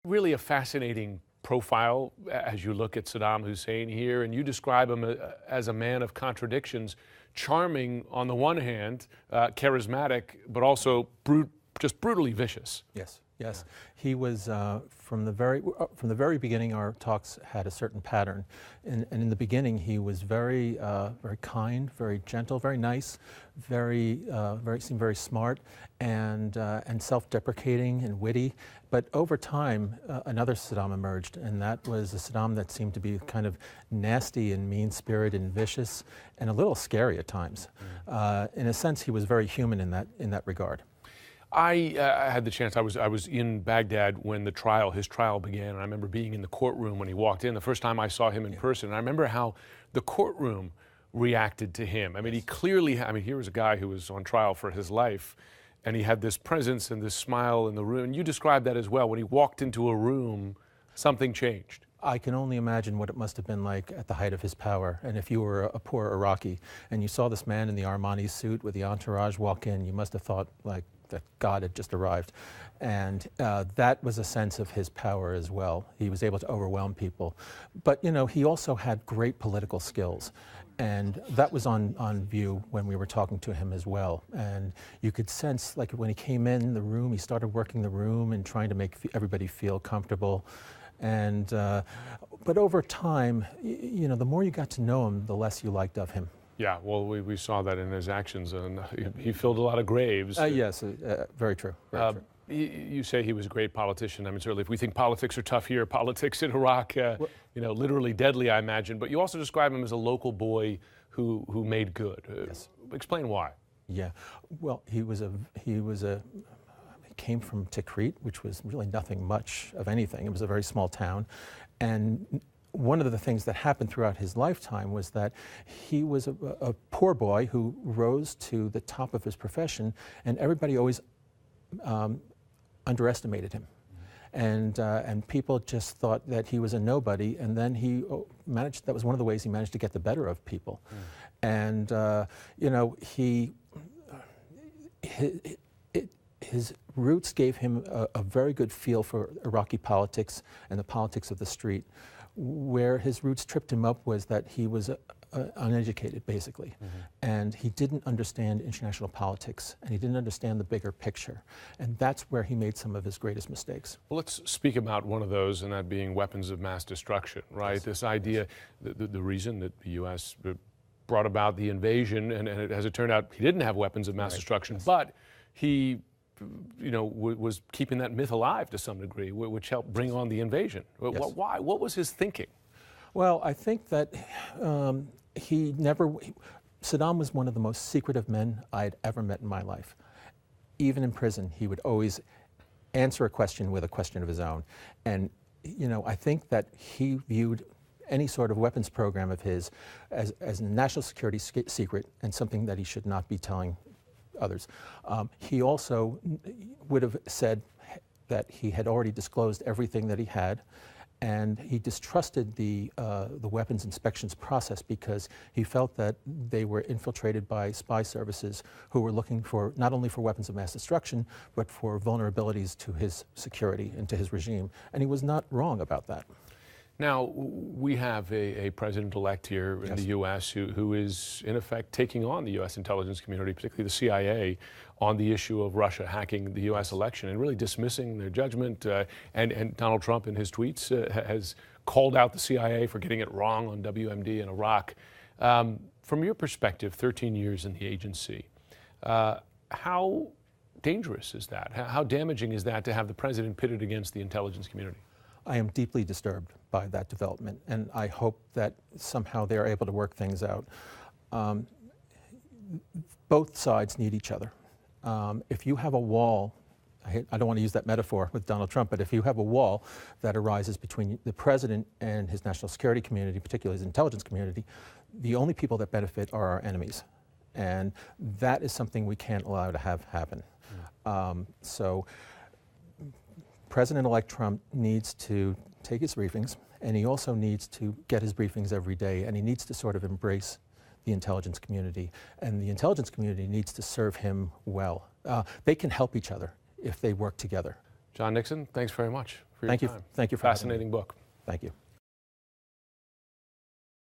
Really a fascinating profile as you look at Saddam Hussein here, and you describe him as a man of contradictions, charming on the one hand, charismatic, but also just brutally vicious. Yes. Yes, he was from the very beginning. Our talks had a certain pattern, and in the beginning, he was very kind, very gentle, very nice, seemed very smart, and self-deprecating and witty. But over time, another Saddam emerged, and that was a Saddam that seemed to be kind of nasty and mean-spirited and vicious, and a little scary at times. In a sense, he was very human in that regard. I had the chance, I was in Baghdad when his trial began, and I remember being in the courtroom when he walked in, the first time I saw him in person, and I remember how the courtroom reacted to him. I mean, he clearly, here was a guy who was on trial for his life, and he had this presence and this smile in the room, and you described that as well. When he walked into a room, something changed. I can only imagine what it must have been like at the height of his power. And if you were a poor Iraqi and you saw this man in the Armani suit with the entourage walk in, you must have thought like that God had just arrived. And that was a sense of his power as well. He was able to overwhelm people. But, you know, he also had great political skills. And that was on view when we were talking to him as well. And you could sense, like when he came in the room, he started working the room and trying to make everybody feel comfortable. And but over time, you know, the more you got to know him, the less you liked of him. Yeah, well, we saw that in his actions, and he filled a lot of graves. Yes, very true. Very true. You say he was a great politician. I mean, certainly, if we think politics are tough here, politics in Iraq, you know, literally deadly, I imagine. But you also describe him as a local boy who made good. Yes. Explain why. Yeah, well, he came from Tikrit, which was really nothing much of anything. It was a very small town, and one of the things that happened throughout his lifetime was that he was a poor boy who rose to the top of his profession, and everybody always underestimated him. And people just thought that he was a nobody, and then he managed, that was one of the ways he managed to get the better of people. And, you know, his roots gave him a very good feel for Iraqi politics and the politics of the street. Where his roots tripped him up was that he was uneducated, basically. And he didn't understand international politics, and he didn't understand the bigger picture. And that's where he made some of his greatest mistakes. Well, let's speak about one of those, and that being weapons of mass destruction, right? Yes. This idea, the reason that the U.S. brought about the invasion, and as it turned out, he didn't have weapons of mass destruction, but he, you know, was keeping that myth alive to some degree, which helped bring on the invasion. Yes. Why? What was his thinking? Well, I think that Saddam was one of the most secretive men I'd ever met in my life. Even in prison, he would always answer a question with a question of his own. And, you know, I think that he viewed any sort of weapons program of his as a national security secret and something that he should not be telling others. He also would have said that he had already disclosed everything that he had, and he distrusted the weapons inspections process because he felt that they were infiltrated by spy services who were looking for not only for weapons of mass destruction, but for vulnerabilities to his security and to his regime. And he was not wrong about that. Now, we have a president-elect here in the U.S. who is, in effect, taking on the U.S. intelligence community, particularly the CIA, on the issue of Russia hacking the U.S. election and really dismissing their judgment. And Donald Trump, in his tweets, has called out the CIA for getting it wrong on WMD in Iraq. From your perspective, 13 years in the agency, how dangerous is that? How damaging is that to have the president pitted against the intelligence community? I am deeply disturbed by that development, and I hope that somehow they're able to work things out. Both sides need each other. If you have a wall, I don't want to use that metaphor with Donald Trump, but if you have a wall that arises between the president and his national security community, particularly his intelligence community, the only people that benefit are our enemies. And that is something we can't allow to have happen. So President-elect Trump needs to take his briefings, and he also needs to get his briefings every day, and he needs to sort of embrace the intelligence community, and the intelligence community needs to serve him well. They can help each other if they work together. John Nixon, thanks very much. for your time. Thank you for having me. Fascinating book. Thank you.